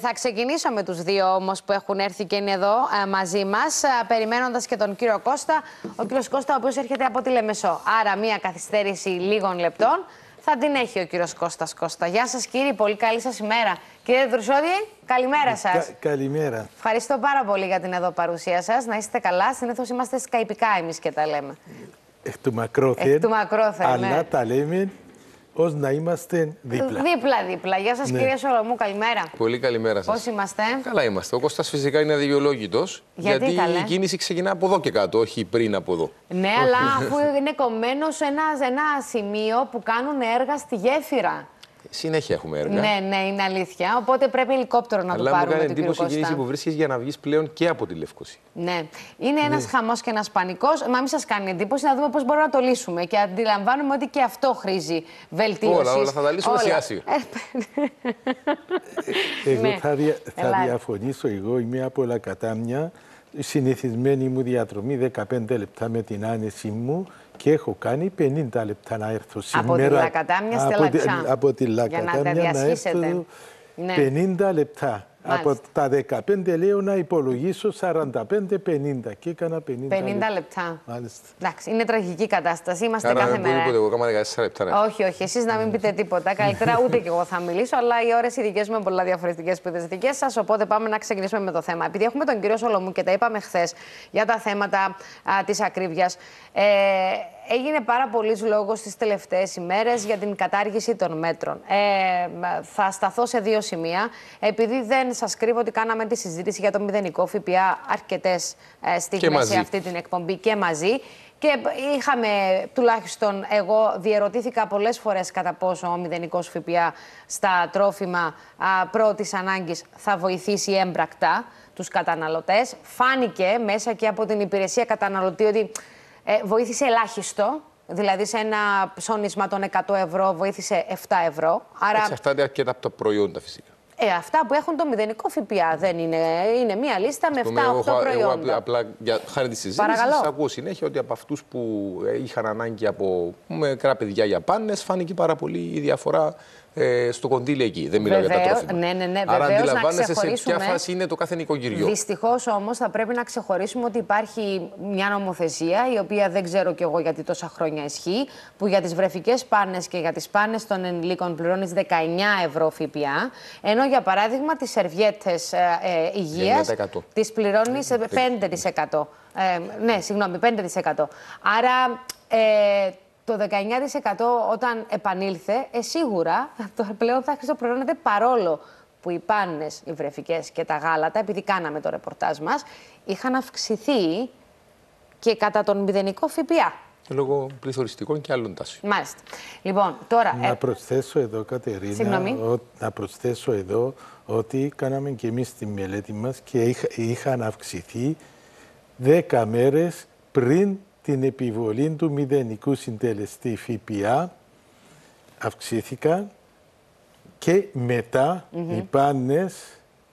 Θα ξεκινήσω με τους δύο όμως που έχουν έρθει και είναι εδώ μαζί μας, περιμένοντας και τον κύριο Κώστα. Ο κύριος Κώστα, ο οποίος έρχεται από τη Λεμεσό. Άρα, μία καθυστέρηση λίγων λεπτών θα την έχει ο κύριος Κώστας Κώστα. Γεια σας, κύριε, πολύ καλή σας ημέρα. Κύριε Δρουσόδη, καλημέρα σας. Καλημέρα. Ευχαριστώ πάρα πολύ για την εδώ παρουσία σας. Να είστε καλά. Συνήθως είμαστε σκαϊπικά εμείς και τα λέμε. Εκ του μακρόθεν, αλλά ναι. τα λέμε ως να είμαστε δίπλα. Δίπλα. Γεια σας, κύριε Σολομού, καλημέρα. Πολύ καλημέρα σας. Πώς είμαστε? Καλά είμαστε. Ο Κώστας φυσικά είναι αδικαιολόγητος. Γιατί η κίνηση ξεκινά από εδώ και κάτω, όχι πριν από εδώ. Ναι, αλλά αφού είναι κομμένο σε ένα σημείο που κάνουν έργα στη γέφυρα. Συνέχεια έχουμε έργα. Ναι, είναι αλήθεια. Οπότε πρέπει ελικόπτερο να το πάρουμε. Αλλά μου κάνει εντύπωση η κίνηση που βρίσκεις για να βγεις πλέον και από τη Λευκοσία. Ναι. Είναι ένας χαμός και ένας πανικός. Μα μην σας κάνει εντύπωση, να δούμε πώς μπορούμε να το λύσουμε. Και αντιλαμβάνουμε ότι και αυτό χρήζει βελτίωση. Όλα θα τα λύσουμε σιγά-σιγά. Εγώ θα διαφωνήσω. Εγώ είμαι από Λακατάμια. Η συνηθισμένη μου διαδρομή 15 λεπτά με την άνεση μου. Και έχω κάνει 50 λεπτά να έρθω σήμερα. Από τη Λακατάμια στη Λατσά. Από τη Λακατάμια να έρθω 50 λεπτά. Μάλιστα. Από τα 15 λέω να υπολογίσω 45-50 και έκανα 50 λεπτά. Μάλιστα. Εντάξει, είναι τραγική κατάσταση. Είμαστε κάθε μέρα. Εγώ έκανα 14 λεπτά. Ναι. Όχι, εσείς να μην πείτε τίποτα. Καλύτερα ούτε κι εγώ θα μιλήσω, αλλά οι ώρες οι δικές μου είναι πολλά διαφορετικές από τις δικές σας. Οπότε πάμε να ξεκινήσουμε με το θέμα. Επειδή έχουμε τον κύριο Σολομού και τα είπαμε χθες για τα θέματα της ακρίβειας. Έγινε πάρα πολλής λόγος στις τελευταίες ημέρες για την κατάργηση των μέτρων. Θα σταθώ σε δύο σημεία. Επειδή δεν σας κρύβω ότι κάναμε τη συζήτηση για το μηδενικό ΦΠΑ αρκετές στιγμές σε αυτή την εκπομπή και μαζί. Και είχαμε, τουλάχιστον εγώ, διερωτήθηκα πολλές φορές κατά πόσο ο μηδενικός ΦΠΑ στα τρόφιμα πρώτης ανάγκης θα βοηθήσει έμπρακτα τους καταναλωτές. Φάνηκε μέσα και από την υπηρεσία καταναλωτή ότι βοήθησε ελάχιστο. Δηλαδή σε ένα ψώνισμα των 100 ευρώ βοήθησε 7 ευρώ. Άρα... Εξαρτάται αρκετά από τα προϊόντα φυσικά. Αυτά που έχουν το μηδενικό ΦΠΑ δεν είναι μία λίστα με 7-8 προϊόντα. Εγώ απλά χάρη τη συζήτηση ακούω συνέχεια ότι από αυτούς που είχαν ανάγκη από μικρά παιδιά για πάνες φάνηκε πάρα πολύ η διαφορά στο κοντήλι εκεί. Δεν μιλάω για τα τρόφιμα. Ναι, άρα αντιλαμβάνεσαι σε ποια φάση είναι το κάθε νοικοκυριό. Δυστυχώς όμως θα πρέπει να ξεχωρίσουμε ότι υπάρχει μια νομοθεσία, η οποία δεν ξέρω κι εγώ γιατί τόσα χρόνια ισχύει, που για τις βρεφικές πάνες και για τις πάνες των ενηλίκων πληρώνεις 19 ευρώ ΦΠΑ, ενώ για παράδειγμα τις σερβιέτες υγείας τις πληρώνεις 5%. Ναι, συγγνώμη, 5%. Άρα... το 19% όταν επανήλθε, σίγουρα πλέον θα χρησιμοποιώνεται παρόλο που οι πάνες, οι βρεφικές και τα γάλατα, επειδή κάναμε το ρεπορτάζ μας, είχαν αυξηθεί και κατά τον μηδενικό ΦΠΑ. Λόγω πληθωριστικών και άλλων τάσεων. Μάλιστα. Λοιπόν, τώρα... Να προσθέσω εδώ, Κατερίνα, να προσθέσω εδώ ότι κάναμε και εμείς τη μελέτη μας και είχαν αυξηθεί 10 μέρες πριν την επιβολή του μηδενικού συντελεστή ΦΠΑ, αυξήθηκαν και μετά οι πάνες,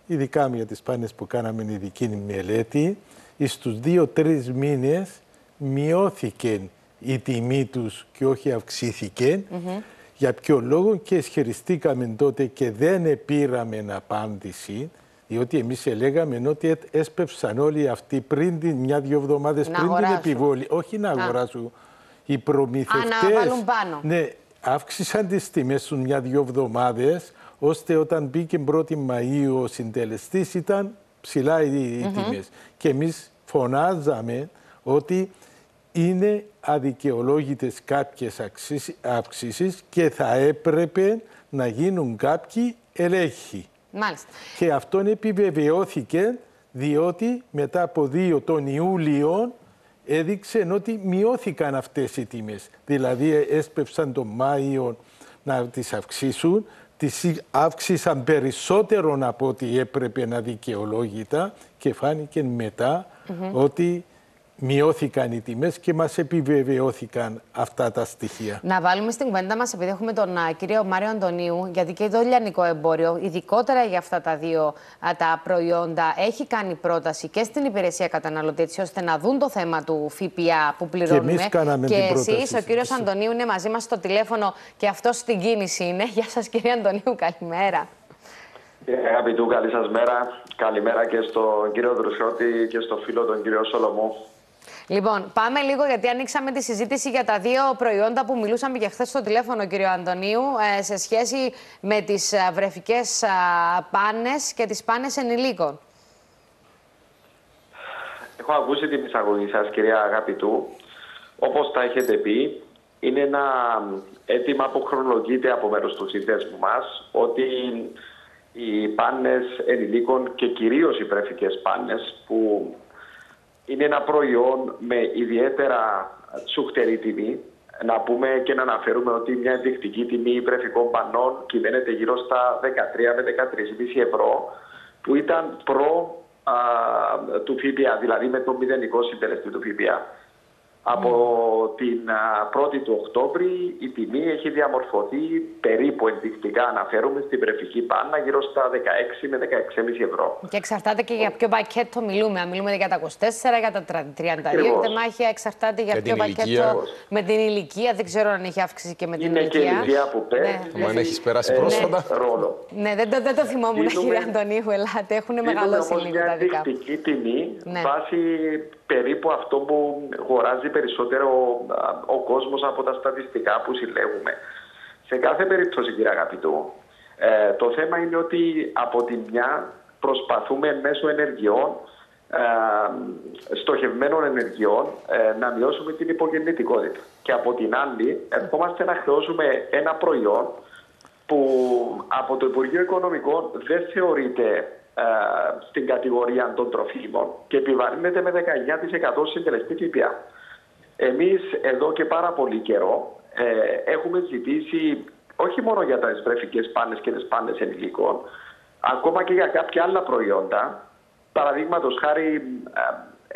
ειδικά για τις πάνες που κάναμε ειδική μελέτη, στους 2-3 μήνες μειώθηκε η τιμή τους και όχι αυξήθηκε. Για ποιο λόγο και ισχυριστήκαμε τότε και δεν πήραμε απάντηση, διότι εμείς λέγαμε ότι έσπευσαν όλοι αυτοί πριν μια-δυο εβδομάδες πριν την επιβολή. Όχι να αγοράσουν. Οι προμηθευτές να βάλουν πάνω. Ναι, αύξησαν τις τιμές τους μια-δυο εβδομάδες, ώστε όταν μπήκε 1η Μαΐου ο συντελεστής ήταν ψηλά οι τιμές. Και εμείς φωνάζαμε ότι είναι αδικαιολόγητες κάποιες αυξήσεις και θα έπρεπε να γίνουν κάποιοι ελέγχοι. Μάλιστα. Και αυτόν επιβεβαιώθηκε διότι μετά από 2 τον Ιούλιο έδειξε ότι μειώθηκαν αυτές οι τιμές. Δηλαδή έσπευσαν τον Μάιο να τις αυξήσουν, τις αύξησαν περισσότερο από ό,τι έπρεπε να δικαιολόγητα και φάνηκε μετά ότι μειώθηκαν οι τιμές και μας επιβεβαιώθηκαν αυτά τα στοιχεία. Να βάλουμε στην κουβέντα μας, επειδή έχουμε τον κύριο Μάριο Αντωνίου, γιατί και το λιανικό εμπόριο, ειδικότερα για αυτά τα δύο τα προϊόντα, έχει κάνει πρόταση και στην υπηρεσία καταναλωτή, έτσι ώστε να δουν το θέμα του ΦΠΑ που πληρώνουμε. Και εμείς κάναμε την πρόταση. Εσείς, ο κύριος Αντωνίου, είναι μαζί μας στο τηλέφωνο και αυτός στην κίνηση είναι. Γεια σας, κύριε Αντωνίου, καλημέρα. Αγαπητού, καλή σας μέρα. Καλημέρα και στον κύριο Δρουσιώτη και στο φίλο τον κύριο Σολομού. Λοιπόν, πάμε λίγο γιατί ανοίξαμε τη συζήτηση για τα δύο προϊόντα που μιλούσαμε και χθες στο τηλέφωνο, κύριο Αντωνίου, σε σχέση με τις βρεφικές πάνες και τις πάνες ενηλίκων. Έχω ακούσει την εισαγωγή σας, κυρία Αγαπητού. Όπως τα έχετε πει, είναι ένα αίτημα που χρονολογείται από μέρος του συνδέσμου μας, ότι οι πάνες ενηλίκων και κυρίως οι βρεφικές πάνες, που είναι ένα προϊόν με ιδιαίτερα τσουχτερή τιμή. Να πούμε και να αναφέρουμε ότι μια ενδεικτική τιμή βρεφικών πανών κυμαίνεται γύρω στα 13 με 13,5 ευρώ, που ήταν του ΦΠΑ, δηλαδή με τον μηδενικό συντελεστή του ΦΠΑ. Από την 1η του Οκτώβρη η τιμή έχει διαμορφωθεί περίπου ενδεικτικά, αναφέρουμε, στην βρεφική πάνα γύρω στα 16 με 16,5 ευρώ. Και εξαρτάται και για ποιο πακέτο μιλούμε. Αν μιλούμε για τα 24, για τα 32 τεμάχια, εξαρτάται για ποιο πακέτο. Με την ηλικία, δεν ξέρω αν έχει αύξηση και με την ηλικία. Είναι και η ηλικία που παίρνει. Αν έχει περάσει πρόσφατα. Ρόλο. Ναι, δεν το θυμόμουν, κύριε Αντωνίου, ελάτε. Έχουν μεγαλώσει λίγο τα δικά. Είναι μια τιμή βάσει περίπου αυτό που αγοράζει περισσότερο ο κόσμος από τα στατιστικά που συλλέγουμε. Σε κάθε περίπτωση, κύριε Αγαπητού, το θέμα είναι ότι από τη μια προσπαθούμε μέσω ενεργειών, στοχευμένων ενεργειών, να μειώσουμε την υπογεννητικότητα. Και από την άλλη, ερχόμαστε να χρεώσουμε ένα προϊόν που από το Υπουργείο Οικονομικών δεν θεωρείται στην κατηγορία των τροφίμων και επιβαρύνεται με 19% συντελεστή ΦΠΑ. Εμείς εδώ και πάρα πολύ καιρό έχουμε ζητήσει όχι μόνο για τις βρεφικές πάνες και τις πάνες ενηλίκων, ακόμα και για κάποια άλλα προϊόντα. Παραδείγματος χάρη,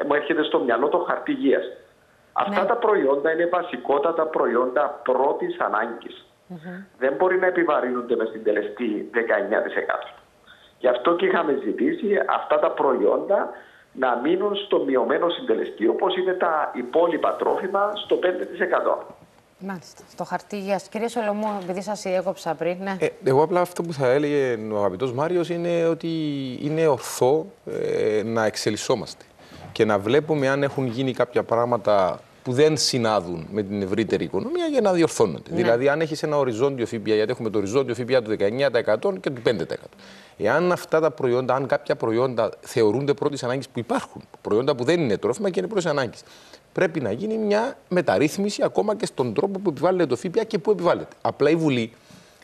μου έρχεται στο μυαλό το χαρτί υγείας. Αυτά τα προϊόντα είναι βασικότατα προϊόντα πρώτης ανάγκης. Δεν μπορεί να επιβαρύνονται με συντελεστή 19%. Γι' αυτό και είχαμε ζητήσει αυτά τα προϊόντα να μείνουν στο μειωμένο συντελεστή, όπως είναι τα υπόλοιπα τρόφιμα, στο 5%. Μάλιστα. Στο χαρτί υγείας. Κύριε Σολομού, επειδή σας διέκοψα πριν, ναι. Εγώ απλά αυτό που θα έλεγε ο αγαπητός Μάριος είναι ότι είναι ορθό να εξελισσόμαστε και να βλέπουμε αν έχουν γίνει κάποια πράγματα που δεν συνάδουν με την ευρύτερη οικονομία για να διορθώνονται. Ναι. Δηλαδή, αν έχει ένα οριζόντιο ΦΠΑ, γιατί έχουμε το οριζόντιο ΦΠΑ του 19% και του 5%. Εάν αυτά τα προϊόντα, αν κάποια προϊόντα θεωρούνται πρώτης ανάγκης, που υπάρχουν, προϊόντα που δεν είναι τρόφιμα και είναι πρώτης ανάγκης, πρέπει να γίνει μια μεταρρύθμιση ακόμα και στον τρόπο που επιβάλλεται το ΦΠΑ και που επιβάλλεται. Απλά η Βουλή,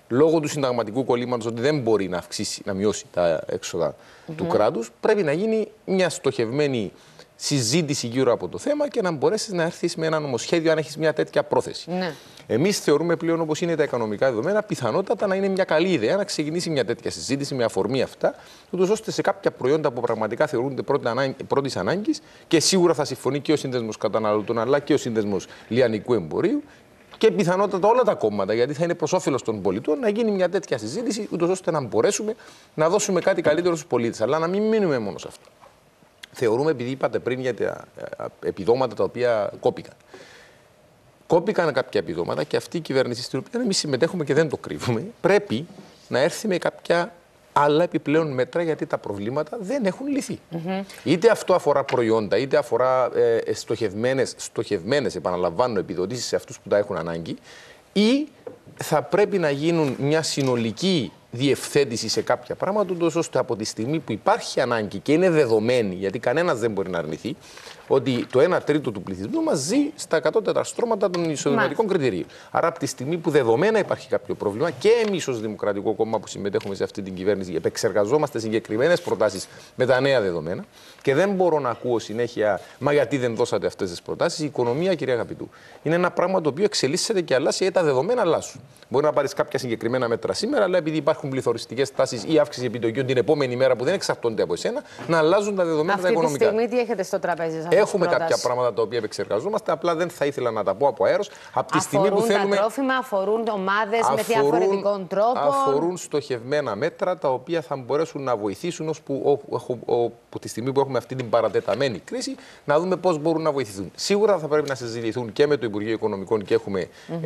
λόγω του συνταγματικού κολλήματος ότι δεν μπορεί να αυξήσει, να μειώσει τα έξοδα του κράτους, πρέπει να γίνει μια στοχευμένη συζήτηση γύρω από το θέμα και να μπορέσει να έρθει με ένα νομοσχέδιο αν έχει μια τέτοια πρόθεση. Ναι. Εμείς θεωρούμε πλέον, όπως είναι τα οικονομικά δεδομένα, πιθανότατα να είναι μια καλή ιδέα να ξεκινήσει μια τέτοια συζήτηση με αφορμή αυτά, ούτως ώστε σε κάποια προϊόντα που πραγματικά θεωρούνται πρώτης ανάγκης και σίγουρα θα συμφωνεί και ο Σύνδεσμος Καταναλωτών αλλά και ο Σύνδεσμος Λιανικού Εμπορίου και πιθανότατα όλα τα κόμματα, γιατί θα είναι προς όφελος των πολιτών, να γίνει μια τέτοια συζήτηση, ούτως ώστε να μπορέσουμε να δώσουμε κάτι καλύτερο στους πολίτες. Αλλά να μην μείνουμε μόνο σε αυτό. Θεωρούμε, επειδή είπατε πριν για τα επιδόματα τα οποία κόπηκαν. Κόπηκαν κάποια επιδόματα και αυτή η κυβέρνηση, στην οποία εμείς συμμετέχουμε και δεν το κρύβουμε, πρέπει να έρθει με κάποια άλλα επιπλέον μέτρα, γιατί τα προβλήματα δεν έχουν λυθεί. Είτε αυτό αφορά προϊόντα, είτε αφορά στοχευμένες, επαναλαμβάνω, επιδοτήσεις σε αυτούς που τα έχουν ανάγκη, ή θα πρέπει να γίνουν μια συνολική διευθέτηση σε κάποια πράγματα, ώστε από τη στιγμή που υπάρχει ανάγκη και είναι δεδομένη, γιατί κανένας δεν μπορεί να αρνηθεί, ότι το 1 τρίτο του πληθυσμού μας ζει στα κατώτερα στρώματα των εισοδηματικών κριτηρίων. Άρα, από τη στιγμή που δεδομένα υπάρχει κάποιο πρόβλημα, και εμείς ως Δημοκρατικό Κόμμα που συμμετέχουμε σε αυτή την κυβέρνηση, επεξεργαζόμαστε συγκεκριμένες προτάσεις με τα νέα δεδομένα, και δεν μπορώ να ακούω συνέχεια, μα γιατί δεν δώσατε αυτές τις προτάσεις. Η οικονομία, κυρία Αγαπητού, είναι ένα πράγμα το οποίο εξελίσσεται και αλλάζει, γιατί τα δεδομένα αλλάζουν. Μπορεί να πάρει κάποια συγκεκριμένα μέτρα σήμερα, αλλά επειδή υπάρχουν πληθωριστικές τάσεις ή αύξηση επιτοκίων την επόμενη μέρα που δεν εξαρτώνται από εσένα, να αλλάζουν τα δεδομένα τα οικονομικά. Αυτή τη στιγμή τι έχετε στο τραπέζι σας? Έχουμε κάποια πράγματα τα οποία επεξεργαζόμαστε, απλά δεν θα ήθελα να τα πω από αέρος. Από τη στιγμή που θέλουμε. Τα τρόφιμα, αφορούν ομάδες με διαφορετικών τρόπων. Αφορούν στοχευμένα μέτρα τα οποία θα μπορέσουν να βοηθήσουν από τη στιγμή που έχουμε αυτή την παρατεταμένη κρίση, να δούμε πώς μπορούν να βοηθηθούν. Σίγουρα θα πρέπει να συζητηθούν και με το Υπουργείο Οικονομικών και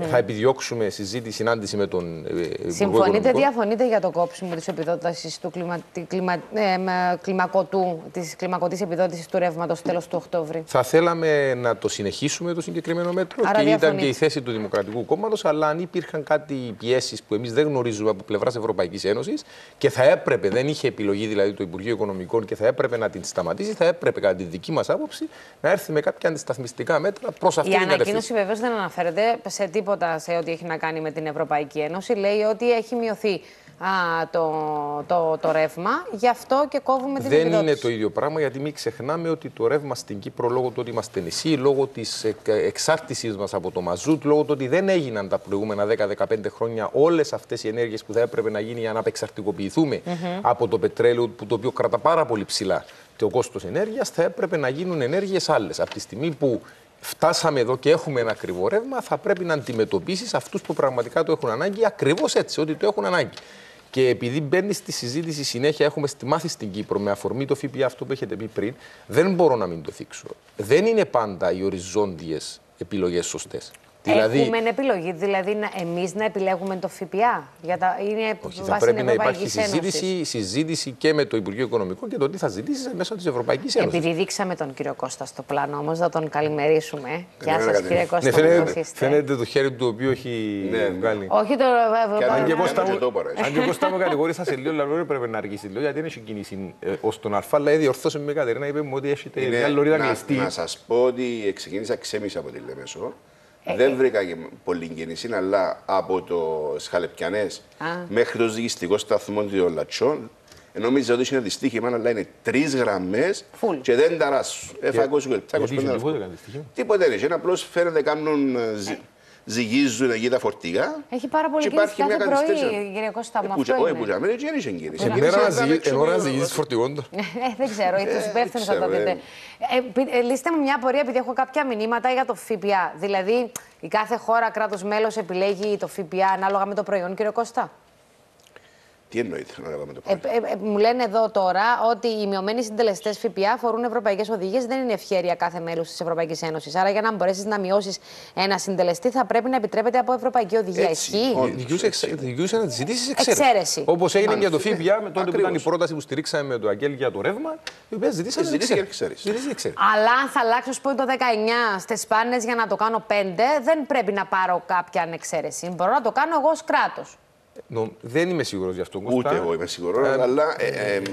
θα επιδιώξουμε συνάντηση με τον Υπουργό Οικονομικών. Συμφωνείτε, διαφωνείτε για το κόψιμο της επιδότησης της κλιμακωτής επιδότησης του ρεύματος τέλος του Οκτώβρη? Θα θέλαμε να το συνεχίσουμε το συγκεκριμένο μέτρο. Άρα και ήταν και η θέση του Δημοκρατικού Κόμματος, αλλά αν υπήρχαν κάτι πιέσεις που εμείς δεν γνωρίζουμε από πλευράς Ευρωπαϊκής Ένωσης και θα έπρεπε, δεν είχε επιλογή δηλαδή το Υπουργείο Οικονομικών και θα έπρεπε να την σταματήσει, θα έπρεπε κατά τη δική μας άποψη να έρθει με κάποια αντισταθμιστικά μέτρα προς αυτή την κατεύθυνση. Η ανακοίνωση βεβαίως δεν αναφέρεται σε τίποτα σε ό,τι έχει να κάνει με την Ευρωπαϊκή Ένωση. Λέει ότι έχει μειωθεί το ρεύμα, γι' αυτό και κόβουμε την επιδότηση. Δεν είναι το ίδιο πράγμα, γιατί μην ξεχνάμε ότι το ρεύμα στην Κύπρο, λόγω του ότι είμαστε νησί, λόγω της εξάρτησής μας από το μαζούτ, λόγω του ότι δεν έγιναν τα προηγούμενα 10-15 χρόνια όλες αυτές οι ενέργειες που θα έπρεπε να γίνει για να απεξαρτικοποιηθούμε από το πετρέλαιο, το οποίο κρατά πάρα πολύ ψηλά το κόστος ενέργειας, θα έπρεπε να γίνουν ενέργειες άλλες. Από τη στιγμή που φτάσαμε εδώ και έχουμε ένα ακριβό ρεύμα, θα πρέπει να αντιμετωπίσεις αυτούς που πραγματικά το έχουν ανάγκη, ακριβώς έτσι, ότι το έχουν ανάγκη. Και επειδή μπαίνει στη συζήτηση συνέχεια, έχουμε μάθει στην Κύπρο με αφορμή το ΦΠΑ, αυτό που έχετε πει πριν, δεν μπορώ να μην το θίξω. Δεν είναι πάντα οι οριζόντιες επιλογές σωστές. Έχουμε επιλογή, δηλαδή εμείς να επιλέγουμε το ΦΠΑ. Όχι, θα πρέπει να υπάρχει συζήτηση και με το Υπουργείο Οικονομικών και το τι θα ζητήσει μέσω της Ευρωπαϊκής Ένωσης. Επειδή δείξαμε τον κύριο Κώστα στο πλάνο, όμως θα τον καλημερίσουμε. Γεια σας, κύριε Κώστα. Φαίνεται το χέρι του το οποίο έχει βγάλει. Όχι το Αν και ο Κώστα μου κατηγορήσα σε λίγο, αλλά πρέπει να αργήσει λίγο, γιατί δεν έχει κινήσει ως τον Αλφα, αλλά διορθώσε με Κατερίνα, είπε μου ότι έχετε μια λωρίδα κλειστή. Να σας πω ότι ξεκίνησα ξέμισα από τη Λεμεσό. Δεν βρήκα και πολύ κίνηση, αλλά από το Σχαλεπιανές μέχρι το διοικητικό σταθμό των Λατσών, νόμιζα ότι είναι δυστύχημα, αλλά είναι 3 γραμμές και δεν ταράσσουν. Τίποτε δεν είναι, απλώς φαίνεται κάνουν. Ζυγίζουν εκεί τα φορτηγά. Έχει πάρα πολύ κίνηση κάθε πρωί, κύριε Κώστα μου. Όχι, που δεν είχε κίνηση. Ενώ να ζυγίζεις φορτηγών. Δεν ξέρω, τους υπεύθυνους θα το δείτε. Λύστε μου μια απορία, επειδή έχω κάποια μηνύματα για το ΦΠΑ. Δηλαδή, η κάθε χώρα, κράτος μέλος, επιλέγει το ΦΠΑ ανάλογα με το προϊόν, κύριε Κώστα. Τι εννοείται ανάλογα με το προϊόν? Μου λένε εδώ τώρα ότι οι μειωμένοι συντελεστές ΦΠΑ αφορούν ευρωπαϊκές οδηγίες, δεν είναι ευχέρεια κάθε μέλους της Ευρωπαϊκής Ένωσης. Άρα, για να μπορέσεις να μειώσεις ένα συντελεστή, θα πρέπει να επιτρέπεται από ευρωπαϊκή οδηγία. Ισχύει. Δικαιούσε να τη ζητήσεις εξαίρεση. Όπως έγινε για το ΦΠΑ, με τότε που ήταν η πρόταση που στηρίξαμε με το Αγγέλ για το ρεύμα, η οποία ζητήσαμε εξαίρεση. Αλλά αν θα αλλάξω, ας πούμε, το 19 στις πάνες για να το κάνω 5, δεν πρέπει να πάρω κάποια εξαίρεση. Μπορώ να το κάνω εγώ ως κράτος. Δεν είμαι σίγουρος γι' αυτό. Ούτε εγώ είμαι σίγουρος, αλλά.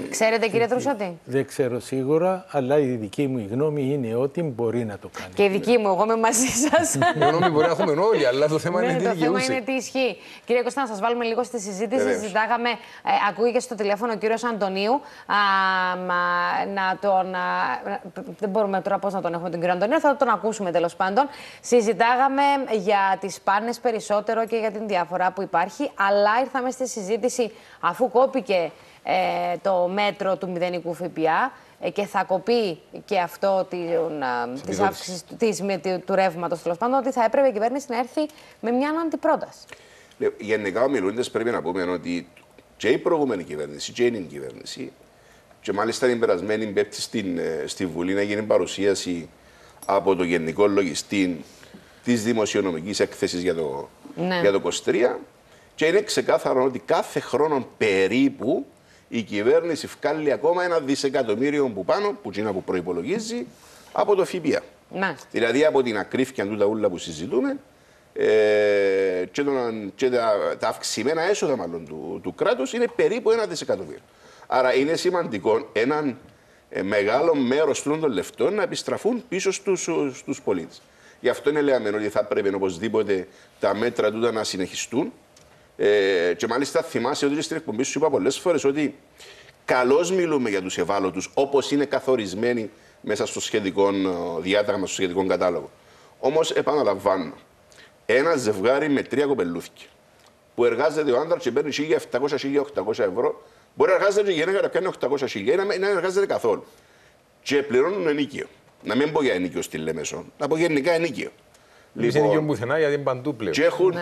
Ξέρετε, κύριε Τρουσότη? Δεν ξέρω σίγουρα, αλλά η δική μου γνώμη είναι ότι μπορεί να το κάνει. Και η δική μου, εγώ είμαι μαζί σας. Η γνώμη μπορεί να έχουμε όλοι, αλλά το θέμα είναι τι δικαιούσε. Το θέμα είναι τι ισχύει. Κύριε Κώστα, να σας βάλουμε λίγο στη συζήτηση. Συζητάγαμε, ακούγε και στο τηλέφωνο ο κύριος Αντωνίου. Δεν μπορούμε τώρα πώς να τον έχουμε τον κύριο Αντωνίου, θα τον ακούσουμε τέλος πάντων. Συζητάγαμε για τις πάνες περισσότερο και για την διαφορά που υπάρχει, αλλά ήρθαμε στη συζήτηση αφού κόπηκε το μέτρο του μηδενικού ΦΠΑ και θα κοπεί και αυτό της αύξησης του ρεύματος, τέλος πάντων, ότι θα έπρεπε η κυβέρνηση να έρθει με μια αντιπρόταση. Γενικά ομιλούντες πρέπει να πούμε ότι και η προηγούμενη κυβέρνηση και η κυβέρνηση, και μάλιστα την περασμένη Πέμπτη στη Βουλή να γίνει παρουσίαση από το Γενικό Λογιστή της Δημοσιονομικής Έκθεσης για το 2023. Και είναι ξεκάθαρο ότι κάθε χρόνο περίπου η κυβέρνηση βγάλει ακόμα 1 δισεκατομμύριο που πάνω, που είναι που προϋπολογίζει, από το ΦΠΑ. Ναι. Δηλαδή από την ακρίβεια του τα ούλα που συζητούμε και τα αυξημένα έσοδα μάλλον του κράτους είναι περίπου 1 δισεκατομμύριο. Άρα είναι σημαντικό έναν μεγάλο μέρος των λεφτών να επιστραφούν πίσω στους πολίτες. Γι' αυτό είναι λέμε ότι θα πρέπει οπωσδήποτε τα μέτρα τούτα να συνεχιστούν. Και μάλιστα θυμάσαι ότι στην εκπομπή σου είπα πολλές φορές ότι καλώς μιλούμε για τους ευάλωτους όπως είναι καθορισμένοι μέσα στο σχετικό διάταγμα, στο σχετικό κατάλογο. Όμως επαναλαμβάνω, ένα ζευγάρι με 3 κοπελούθια που εργάζεται ο άντρας και παίρνει 1.700-1.800 ευρώ, μπορεί να εργάζεται και η γυναίκα να πιάνει 800.000 ή να εργάζεται καθόλου. Και πληρώνουν ενίκιο. να μην πω για ενοίκιο στη Λέμεσο, να πω γενικά ενοίκιο. Λοιπόν, ενοίκιο πουθενά γιατί είναι παντού πλέον. Και έχουν,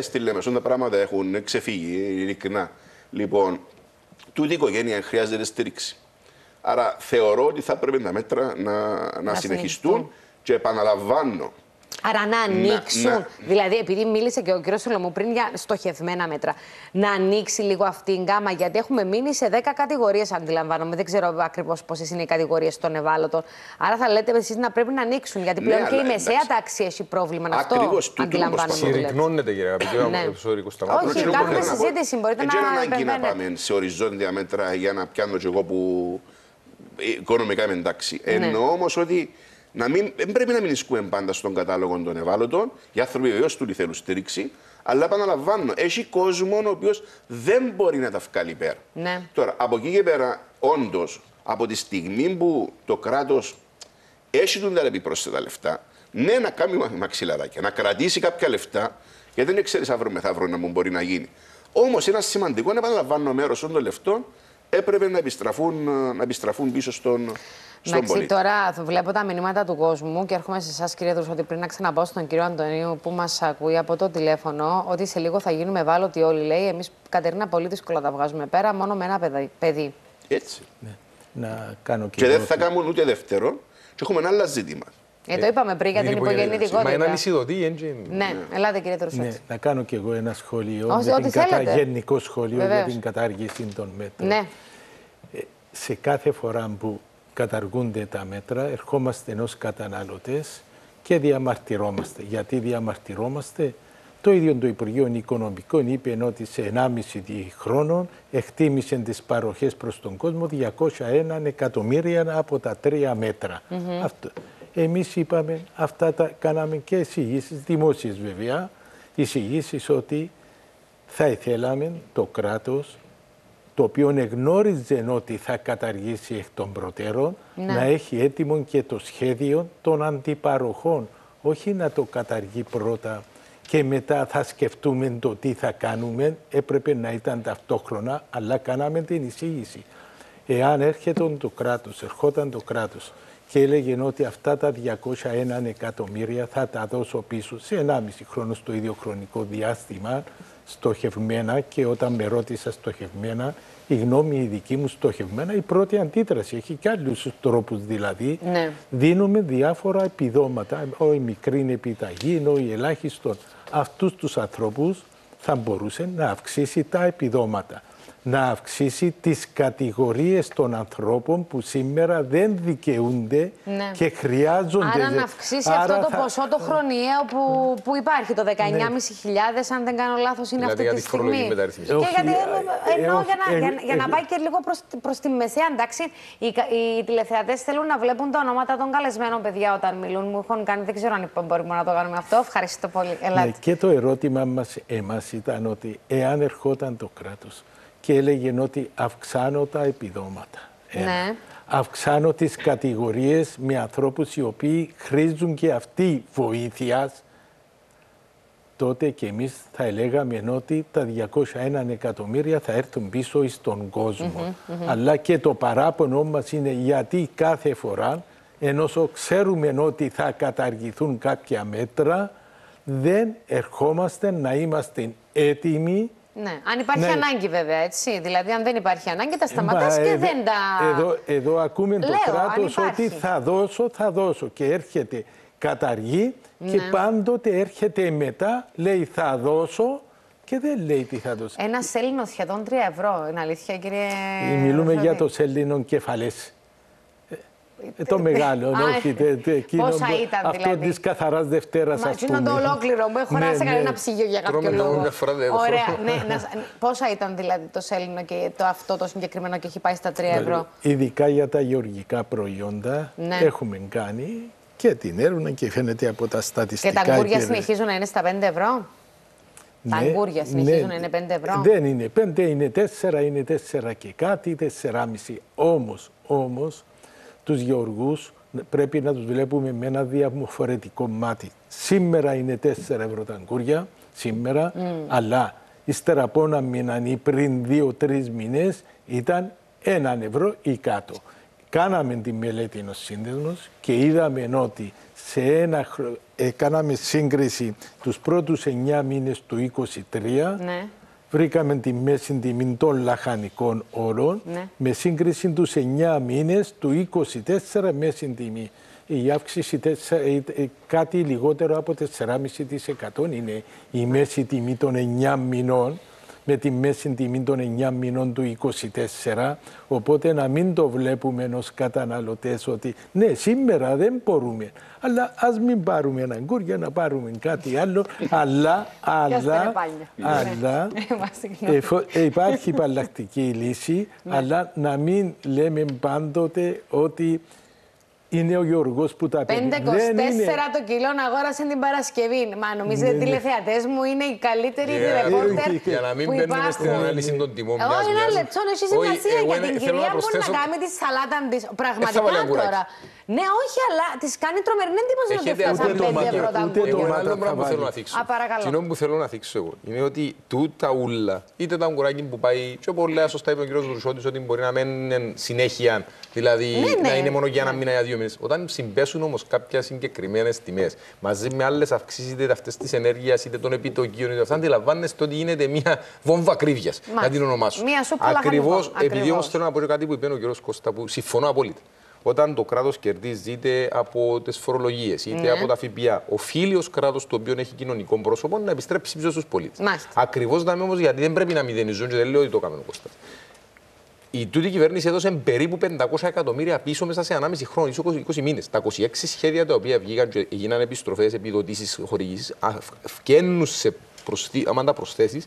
στη Λέμεσο τα πράγματα έχουν ξεφύγει, ειλικρινά. Λοιπόν, τούτη η οικογένεια χρειάζεται στήριξη. Άρα θεωρώ ότι θα πρέπει τα μέτρα να συνεχιστούν και επαναλαμβάνω. Άρα να ανοίξουν, δηλαδή επειδή μίλησε και ο κ. Σολομού πριν για στοχευμένα μέτρα, να ανοίξει λίγο αυτή η γκάμα, γιατί έχουμε μείνει σε 10 κατηγορίες, αντιλαμβάνομαι. Δεν ξέρω ακριβώς πόσες είναι οι κατηγορίες των ευάλωτων. Άρα θα λέτε εσείς να πρέπει να ανοίξουν, γιατί πλέον και η μεσαία τάξη έχει πρόβλημα. Ακριβώς, αυτό αντιλαμβάνομαι. Συρρυκνώνεται, κύριε αγαπητέ. Όχι, κάνουμε συζήτηση. Μπορείτε να επεμβαίνετε. Δεν πάμε σε οριζόντια μέτρα για να πιάνω κι εγώ που οικονομικά είμαι εντάξει. Εννοώ όμως ότι δεν πρέπει να μην ισχύουμε πάντα στον κατάλογο των ευάλωτων. Οι άνθρωποι βεβαίως του θέλουν στήριξη, αλλά επαναλαμβάνω, έχει κόσμο ο οποίος δεν μπορεί να τα βγάλει πέρα. Ναι. Τώρα, από εκεί και πέρα, όντως, από τη στιγμή που το κράτος έχει τα επιπρόσθετα λεφτά, ναι, να κάνει μαξιλαράκια, να κρατήσει κάποια λεφτά, γιατί δεν ξέρει αύριο μεθαύριο να μου μπορεί να γίνει. Όμως, ένα σημαντικό, επαναλαμβάνω, μέρος των λεφτών έπρεπε να επιστραφούν πίσω στον. Εντάξει, τώρα βλέπω τα μηνύματα του κόσμου και έρχομαι σε εσάς, κύριε Δρουσότη, πριν να ξαναπάω στον κύριο Αντωνίου που μας ακούει από το τηλέφωνο, ότι σε λίγο θα γίνουμε ευάλωτοι όλοι. Λέει, εμείς, Κατερίνα, πολύ δύσκολα τα βγάζουμε πέρα, μόνο με ένα παιδί. Έτσι. Ναι. Να κάνω και δεν θα κάνουν ούτε δεύτερο, και έχουμε ένα άλλο ζήτημα. Το είπαμε πριν για την υπογεννητικότητα. Μα είναι αλυσιδωτή, ναι, ελάτε, κύριε Δρουσότη. Ναι, να κάνω κι εγώ ένα σχόλιο, γενικό σχόλιο για την κατάργηση των μέτρων. Ναι. Σε κάθε φορά που καταργούνται τα μέτρα, ερχόμαστε ως καταναλωτές και διαμαρτυρόμαστε. Γιατί διαμαρτυρόμαστε? Το ίδιο το Υπουργείο Οικονομικών είπε ότι σε 1,5 χρόνο εκτίμησε τις παροχές προς τον κόσμο 201 εκατομμύρια από τα 3 μέτρα. Αυτό. Εμείς είπαμε, αυτά τα κάναμε και εισηγήσεις, δημόσιες βέβαια, εισηγήσεις ότι θα ήθελαμε το κράτος, το οποίο εγνώριζε ότι θα καταργήσει εκ των προτέρων, να έχει έτοιμο και το σχέδιο των αντιπαροχών. Όχι να το καταργεί πρώτα και μετά θα σκεφτούμε το τι θα κάνουμε. Έπρεπε να ήταν ταυτόχρονα, αλλά κάναμε την εισήγηση. Εάν ερχόταν το κράτος και έλεγε ότι αυτά τα 201 εκατομμύρια θα τα δώσω πίσω σε 1,5 χρόνο στο ίδιο χρονικό διάστημα, στοχευμένα, και όταν με ρώτησα στοχευμένα, η γνώμη η δική μου στοχευμένα, η πρώτη αντίδραση, έχει και άλλους τρόπους δηλαδή, δίνουμε διάφορα επιδόματα, η μικρή επιταγή, η ελάχιστον. Αυτούς τους ανθρώπους θα μπορούσε να αυξήσει τα επιδόματα, να αυξήσει τις κατηγορίες των ανθρώπων που σήμερα δεν δικαιούνται και χρειάζονται. Άρα να αυξήσει αυτό το ποσό το χρονιαίο που υπάρχει, το 19.500, αν δεν κάνω λάθος, είναι δηλαδή αυτή τη στιγμή. Εννοώ για να πάει και λίγο προς τη μεσαία. Εντάξει, οι τηλεθεατές θέλουν να βλέπουν τα ονόματα των καλεσμένων, παιδιά, όταν μιλούν. Μου έχουν κάνει, δεν ξέρω αν μπορούμε να το κάνουμε αυτό. Ευχαριστώ πολύ. Και το ερώτημα μας ήταν ότι εάν ερχόταν το κράτος και έλεγε ότι αυξάνω τα επιδόματα. Αυξάνω τις κατηγορίες με ανθρώπους οι οποίοι χρήζουν και αυτοί βοήθειας, τότε και εμείς θα έλεγαμε ότι τα 201 εκατομμύρια θα έρθουν πίσω στον κόσμο. Αλλά και το παράπονο μας είναι γιατί κάθε φορά, ενώ ξέρουμε ότι θα καταργηθούν κάποια μέτρα, δεν ερχόμαστε να είμαστε έτοιμοι. Ναι, αν υπάρχει ανάγκη βέβαια, έτσι. Δηλαδή, αν δεν υπάρχει ανάγκη, τα σταματάς και δεν τα... Εδώ ακούμε το κράτος ότι θα δώσω και έρχεται καταργεί και πάντοτε έρχεται μετά, λέει θα δώσω και δεν λέει τι θα δώσει. Ένα σέλινο σχεδόν 3 ευρώ, είναι αλήθεια, κύριε... Μιλούμε για το σέλινο κεφαλές. Το μεγάλο, όχι. Πόσα ήταν αυτό δηλαδή? της καθαράς Δευτέρας, ας πούμε. Μα το ολόκληρο μου, έχω χωράσει κανένα ψυγείο για κάποιο λόγο. Ωραία, πόσα ήταν δηλαδή το σέλινο και αυτό το συγκεκριμένο και έχει πάει στα 3 ευρώ? Ειδικά για τα γεωργικά προϊόντα έχουμε κάνει και την έρευνα και φαίνεται από τα στατιστικά. Και τα αγκούρια συνεχίζουν να είναι στα 5 ευρώ? Τα αγκούρια συνεχίζουν να είναι 5 ευρώ? Δεν είναι 5, είναι 4, είναι 4 και κάτι, 4,5. Όμως, τους γεωργούς πρέπει να τους βλέπουμε με ένα διαφορετικό μάτι. Σήμερα είναι 4 ευρώ τα αγκούρια, σήμερα, αλλά ύστερα από ένα μήνα ή πριν 2-3 μήνες ήταν 1 ευρώ ή κάτω. κάναμε τη μελέτη ο σύνδεσμος και είδαμε ότι κάναμε σύγκριση τους πρώτους 9 μήνες του 2023. Ναι. Βρήκαμε τη μέση τιμή των λαχανικών όρων με σύγκριση τους 9 μήνες του 2024 μέση τιμή. Η αύξηση κάτι λιγότερο από 4,5% είναι η μέση τιμή των 9 μηνών με τη μέση τιμή των 9 μηνών του 2024. Οπότε να μην το βλέπουμε ως καταναλωτές ότι ναι, σήμερα δεν μπορούμε, αλλά ας μην πάρουμε έναν κούρια, να πάρουμε κάτι άλλο, αλλά υπάρχει υπαλλακτική λύση, αλλά να μην λέμε πάντοτε ότι είναι ο Γιώργος που τα παίρνει. 5,24 το κιλό αγόρασε την Παρασκευή. Μα νομίζετε τηλεθεατές μου είναι οι καλύτεροι ρεπόρτερ. Για να μην μπαίνουμε στην ανάλυση των τιμών. Όχι, ένα λεπτό, έχει σημασία για την κυρία που να κάνει τη σαλάτα τη. Πραγματικά τώρα. Ναι, όχι, αλλά τη κάνει τρομερή εντύπωση ότι φτάσαμε 5 ευρώ τα γκουράκια. Άλλο πράγμα που θέλω να θίξω. Συγγνώμη που θέλω να θίξω εγώ είναι ότι τούτα ούλα, είτε τα γκουράκια που πάει, πιο πολύ σωστά είπε ο κ. Βρουσότης ότι μπορεί να μένουν συνέχεια, δηλαδή να είναι μόνο για ένα μήνα ή 2 μήνες. Όταν συμπέσουν όμως κάποιες συγκεκριμένες τιμές μαζί με άλλες αυξήσεις, είτε αυτές της ενέργειας, είτε των επιτοκίων, είτε αυτά, αντιλαμβάνεστε ότι γίνεται μια βόμβα ακρίβειας. Να την ονομάσω. Ακριβώς, επειδή όμως θέλω να πω κάτι που είπε ο κ. Κώστα, που συμφωνώ απόλυτα. Όταν το κράτος κερδίζει είτε από τις φορολογίες είτε από τα ΦΠΑ, οφείλει ως κράτος το οποίο έχει κοινωνικό πρόσωπο να επιστρέψει πίσω στους πολίτες. Ακριβώς δάμε όμως γιατί δεν πρέπει να μηδενιζούν και δεν λέω ότι το έκαμε ο Κώστας. Η τούτη κυβέρνηση έδωσε περίπου 500 εκατομμύρια πίσω μέσα σε 1,5 χρόνο, 20 μήνες. Τα 26 σχέδια τα οποία βγήκαν και έγιναν επιστροφές, επιδοτήσεις, χορηγήσεις, φκαίνουν σε άμα τα προσθέσεις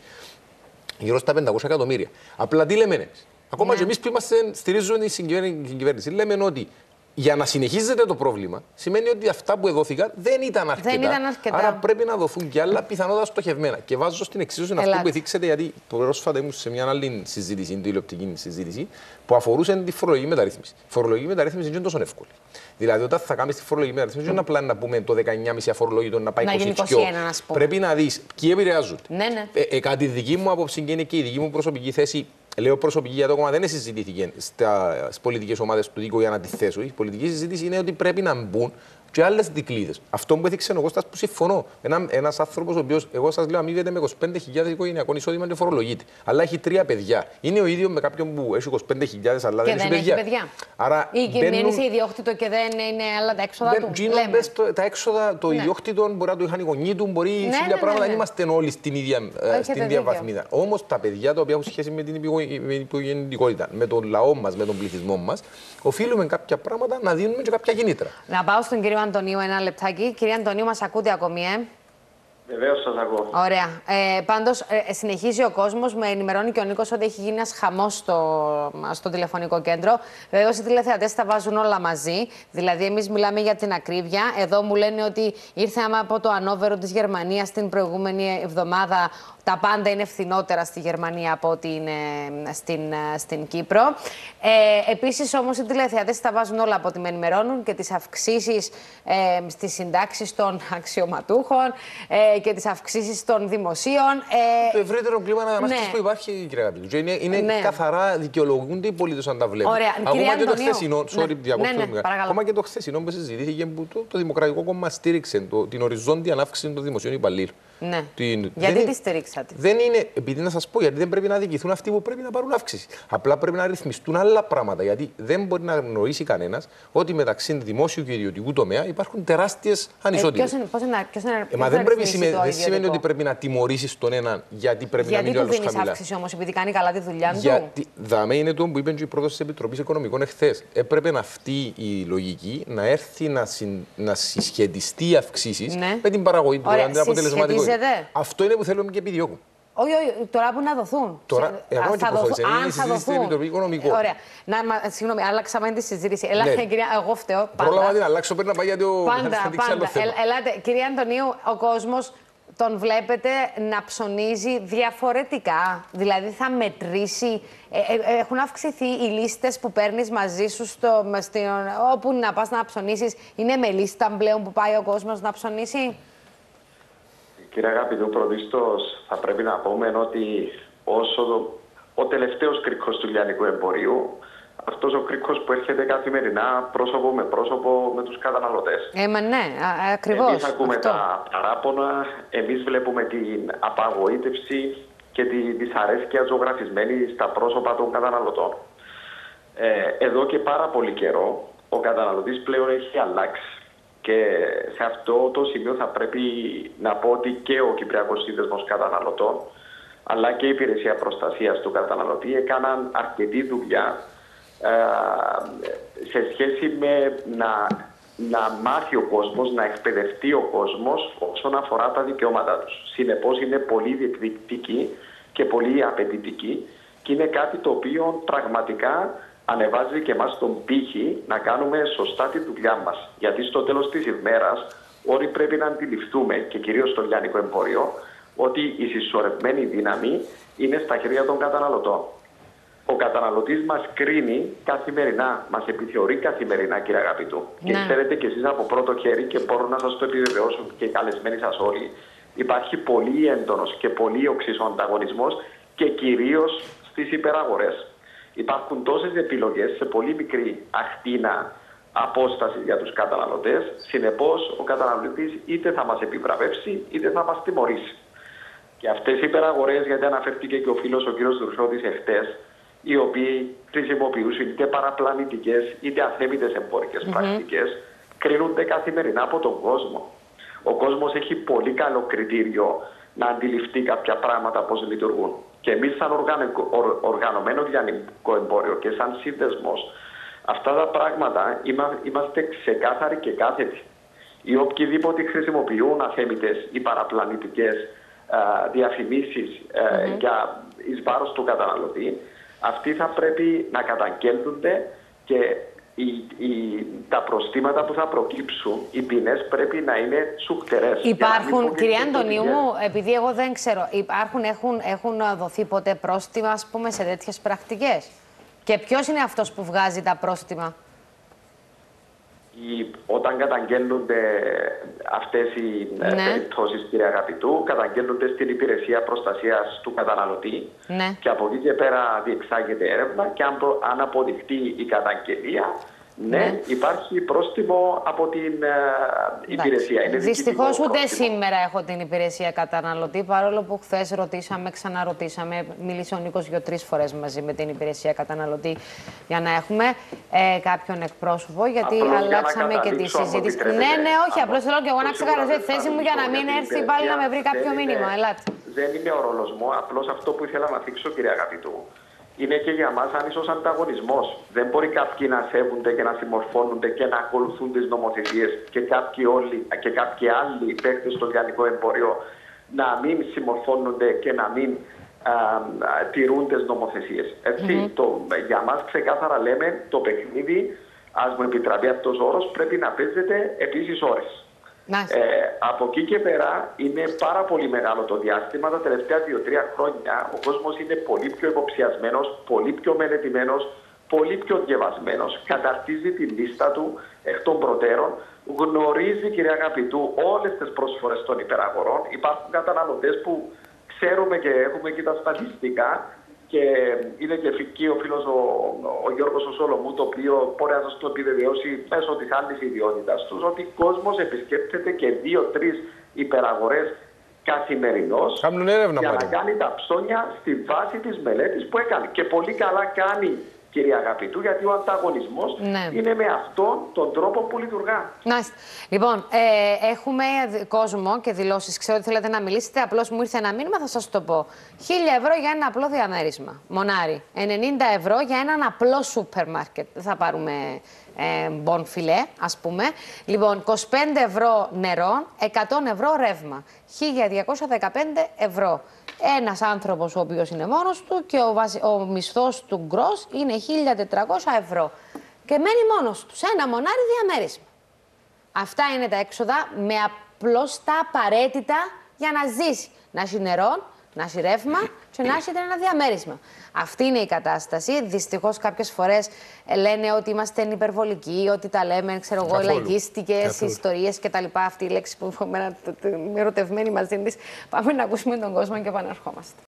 γύρω στα 500 εκατομμύρια. Απλά τι λέμε εμείς. Ακόμα και εμείς που στηρίζουμε την κυβέρνηση, λέμε ότι για να συνεχίζεται το πρόβλημα σημαίνει ότι αυτά που εδόθηκαν δεν ήταν αρκετά. Άρα πρέπει να δοθούν και άλλα πιθανότατα στοχευμένα. Και βάζω στην εξίσωση αυτό που εθίξετε, γιατί πρόσφατα ήμουν σε μια άλλη συζήτηση, τηλεοπτική συζήτηση, που αφορούσε τη φορολογική μεταρρύθμιση. Η φορολογική μεταρρύθμιση δεν είναι τόσο εύκολη. Δηλαδή, όταν θα κάνεις τη φορολογική μεταρρύθμιση, δεν είναι απλά να πούμε το 19,5 αφορολόγητο να πάει 22. Πρέπει να δεις ποιοι επηρεάζονται. Κατά τη δική μου άποψη και είναι και η δική μου προσωπική θέση. Λέω προσωπική γιατί το κόμμα δεν συζητήθηκε στις πολιτικές ομάδες του Δίκου για να τη θέσω. Η πολιτική συζήτηση είναι ότι πρέπει να μπουν και άλλες δικλείδες. Αυτό που έδειξε ο Κώστας που συμφωνώ. Ένας άνθρωπος ο οποίος, εγώ σας λέω, αμείβεται με 25.000 οικογενειακών εισόδημα και φορολογείται. Αλλά έχει 3 παιδιά. Είναι ο ίδιος με κάποιον που έχει 25.000 αλλά δεν έχει παιδιά. Άρα, ή κυβέρνηση ιδιόκτητο και δεν είναι άλλα τα έξοδα του. Τα έξοδα των ιδιόκτητων μπορεί να το είχαν οι γονείς του, μπορεί σε πράγματα δεν είμαστε όλοι στην ίδια βαθμίδα. Όμως τα παιδιά τα οποία έχουν σχέση με την υπογεννητικότητα, με τον λαό μας, με τον πληθυσμό μας, οφείλουμε κάποια πράγματα να δίνουμε και κάποια κινήτρα. Να πάω στον κύριο Αντωνίου ένα λεπτάκι. Κύριε Αντωνίου, μας ακούτε ακόμη, Βεβαίως σας ακούω. Ωραία. Πάντως, συνεχίζει ο κόσμος. Με ενημερώνει και ο Νίκος ότι έχει γίνει ένας χαμός στο τηλεφωνικό κέντρο. Βεβαίως, οι τηλεθεατές τα βάζουν όλα μαζί. Δηλαδή, εμείς μιλάμε για την ακρίβεια. Εδώ μου λένε ότι ήρθε από το Ανόβερο της Γερμανίας την προηγούμενη εβδομάδα. Τα πάντα είναι φθηνότερα στη Γερμανία από ότι είναι στην Κύπρο. Επίσης, όμως, οι τηλεθεατές τα βάζουν όλα από ό,τι με ενημερώνουν και τις αυξήσεις στις συντάξεις των αξιωματούχων και τις αυξήσεις των δημοσίων. Το ευρύτερο κλίμα ανανάστασης που υπάρχει, κύριε Αγαπητού. Είναι καθαρά δικαιολογούνται οι πολίτες αν τα βλέπουν. Ακόμα και το χθεσινό, ακόμα και το χθεσινό που συζητήθηκε που το Δημοκρατικό Κόμμα στήριξε την οριζόντια ανάυξη των δημοσίων υπαλλήλων. Ναι. Γιατί τη στηρίξατε? Δεν είναι, επειδή να σας πω, γιατί δεν πρέπει να διοικηθούν αυτοί που πρέπει να πάρουν αύξηση. Απλά πρέπει να ρυθμιστούν άλλα πράγματα. Γιατί δεν μπορεί να γνωρίσει κανένας ότι μεταξύ δημόσιου και ιδιωτικού τομέα υπάρχουν τεράστιες ανισότητες. Μα δεν σημαίνει ότι πρέπει να τιμωρήσεις τον έναν γιατί πρέπει να μείνει ο άλλος χαμηλά. Γιατί του δίνεις αύξηση όμως, επειδή κάνει καλά τη δουλειά του? Δάμε είναι το που είπε και η πρόεδρος της Επιτροπής Οικονομικών εχθές. Έπρεπε αυτή η λογική να έρθει να συσχετιστεί οι αυξήσεις με την παραγωγή του, την αποτελεσματικότητα. Αυτό είναι που θέλουμε και επιδιώκουμε. Όχι, τώρα που να δοθούν. Τώρα, αν θα δοθούν. Στην Επιτροπή Οικονομικών. Ωραία. Συγγνώμη, άλλαξαμε τη συζήτηση. Ελάτε, κυρία, εγώ φταίω. Πρόλαβα την αλλάξω, πρέπει να πάει γιατί ο. Πάντα. Ελάτε, κυρία Αντωνίου, ο κόσμος τον βλέπετε να ψωνίζει διαφορετικά. Δηλαδή θα μετρήσει. Έχουν αυξηθεί οι λίστες που παίρνεις μαζί σου όπου να πας να ψωνίσεις. Είναι με λίστα πλέον που πάει ο κόσμος να ψωνίσει? Κύριε Αγαπητού, πρωτίστως θα πρέπει να πούμε ότι όσο ο τελευταίος κρίκος του λιανικού εμπορίου αυτός ο κρίκος που έρχεται καθημερινά πρόσωπο με πρόσωπο με τους καταναλωτές. Ναι, ακριβώς. Εμείς ακούμε αυτό. τα παράπονα, εμείς βλέπουμε την απαγοήτευση και τη δυσαρέσκεια ζωγραφισμένη στα πρόσωπα των καταναλωτών. Εδώ και πάρα πολύ καιρό ο καταναλωτής πλέον έχει αλλάξει. Και σε αυτό το σημείο θα πρέπει να πω ότι και ο Κυπριακός Σύνδεσμος Καταναλωτών αλλά και η Υπηρεσία Προστασίας του Καταναλωτή έκαναν αρκετή δουλειά σε σχέση με να μάθει ο κόσμος, να εκπαιδευτεί ο κόσμος όσον αφορά τα δικαιώματά τους. Συνεπώς είναι πολύ διεκδικητική και πολύ απαιτητική και είναι κάτι το οποίο πραγματικά ανεβάζει και εμάς τον πύχη να κάνουμε σωστά τη δουλειά μας. Γιατί στο τέλος της ημέρας όλοι πρέπει να αντιληφθούμε, και κυρίως στο λιανικό εμπόριο, ότι η συσσωρευμένη δύναμη είναι στα χέρια των καταναλωτών. Ο καταναλωτής μας κρίνει καθημερινά, μας επιθεωρεί καθημερινά, κύριε αγαπητού. Ναι. Και ξέρετε κι εσείς από πρώτο χέρι, και μπορώ να σας το επιβεβαιώσω και καλεσμένοι σας όλοι, υπάρχει πολύ έντονος και πολύ οξύς ο ανταγωνισμός και κυρίως στις υπεραγορές. Υπάρχουν τόσες επιλογές σε πολύ μικρή ακτίνα απόσταση για τους καταναλωτές. Συνεπώς, ο καταναλωτής είτε θα μας επιβραβεύσει είτε θα μας τιμωρήσει. Και αυτές οι υπεραγορές, γιατί αναφέρθηκε και ο φίλος ο κ. Δουρσότης εχθές, οι οποίοι χρησιμοποιούν είτε παραπλανητικές είτε αθέμητες εμπορικές πρακτικές, κρίνονται καθημερινά από τον κόσμο. Ο κόσμος έχει πολύ καλό κριτήριο να αντιληφθεί κάποια πράγματα πώς λειτουργούν. Και εμείς σαν οργανωμένο λιανικό εμπόριο και σαν σύνδεσμος, αυτά τα πράγματα είμαστε ξεκάθαροι και κάθετοι. Οι οποιοδήποτε χρησιμοποιούν αθέμητες ή παραπλανητικές διαφημίσεις για εις βάρος του καταναλωτή, αυτοί θα πρέπει να καταγγέλνονται και τα προστήματα που θα προκύψουν, οι ποινές πρέπει να είναι σουκτερές. Υπάρχουν, κυρία Αντωνίου μου, επειδή εγώ δεν ξέρω, έχουν δοθεί ποτέ πρόστιμα, ας πούμε, σε τέτοιες πρακτικές? Και ποιος είναι αυτός που βγάζει τα πρόστιμα? Όταν καταγγέλλονται αυτές οι περιπτώσεις, κύριε αγαπητού, καταγγέλλονται στην Υπηρεσία Προστασίας του Καταναλωτή και από εκεί και πέρα διεξάγεται έρευνα και αν αποδειχτεί η καταγγελία, υπάρχει πρόστιμο από την υπηρεσία. Δυστυχώς ούτε σήμερα έχω την Υπηρεσία Καταναλωτή, παρόλο που χθες ρωτήσαμε, ξαναρωτήσαμε, μίλησε ο Νίκος 2-3 φορές μαζί με την Υπηρεσία Καταναλωτή για να έχουμε κάποιον εκπρόσωπο, γιατί απλώς αλλάξαμε και τη συζήτηση. Ναι, όχι, απλώς θέλω και εγώ να ξεκαθαρίσω τη θέση μου για να μην έρθει πάλι να με βρει κάποιο μήνυμα. Ελάτε. Δεν είναι ο ρόλος μου, απλώς αυτό που ήθελα να θίξω, κύριε αγαπητού, είναι και για μας άνισος ανταγωνισμός. Δεν μπορεί κάποιοι να σέβονται και να συμμορφώνονται και να ακολουθούν τις νομοθεσίες και κάποιοι άλλοι παίκτες στο λιανικό εμπόριο να μην συμμορφώνονται και να μην τηρούν τις νομοθεσίες. Έτσι, για μας ξεκάθαρα λέμε το παιχνίδι, ας μου επιτραπεί αυτός ο όρος, πρέπει να παίζεται επίσης ώρες. Από εκεί και πέρα είναι πάρα πολύ μεγάλο το διάστημα. Τα τελευταία 2-3 χρόνια ο κόσμος είναι πολύ πιο υποψιασμένος, πολύ πιο μελετημένος, πολύ πιο διαβασμένος. Καταρτίζει τη λίστα του εκ των προτέρων. Γνωρίζει, κύριε αγαπητού, όλες τις προσφορές των υπεραγορών. Υπάρχουν καταναλωτές που ξέρουμε και έχουμε και τα στατιστικά. Και είναι και εκεί ο φίλος ο Γιώργος ο Σολομού, το οποίο μπορεί να σας το επιβεβαιώσει μέσω της άλλης ιδιότητας τους, ότι ο κόσμος επισκέπτεται και 2-3 υπεραγορές καθημερινώς για να κάνει τα ψώνια στη βάση της μελέτης που έκανε. Και πολύ καλά κάνει, κύριε αγαπητού, γιατί ο ανταγωνισμός είναι με αυτόν τον τρόπο που λειτουργά. Λοιπόν, έχουμε κόσμο και δηλώσεις. Ξέρω ότι θέλετε να μιλήσετε. Απλώς μου ήρθε ένα μήνυμα, θα σας το πω. 1.000 ευρώ για ένα απλό διαμέρισμα. Μονάρι. 90 ευρώ για έναν απλό σούπερ μάρκετ. Δεν θα πάρουμε μπον φιλέ, ας πούμε. Λοιπόν, 25 ευρώ νερό, 100 ευρώ ρεύμα. 1.215 ευρώ. Ένας άνθρωπος ο οποίος είναι μόνος του και ο μισθός του γκρος είναι 1.400 ευρώ. Και μένει μόνος του σε ένα μονάρι διαμέρισμα. Αυτά είναι τα έξοδα με απλώς τα απαραίτητα για να ζήσει. Να έχει νερό, να έχει ρεύμα και να έχει ένα διαμέρισμα. Αυτή είναι η κατάσταση. Δυστυχώς κάποιες φορές λένε ότι είμαστε υπερβολικοί, ότι τα λέμε, ξέρω εγώ, λαϊκίστικες ιστορίες κτλ. Αυτή η λέξη που είμαι ερωτευμένη μαζί της. Πάμε να ακούσουμε τον κόσμο και επαναρχόμαστε.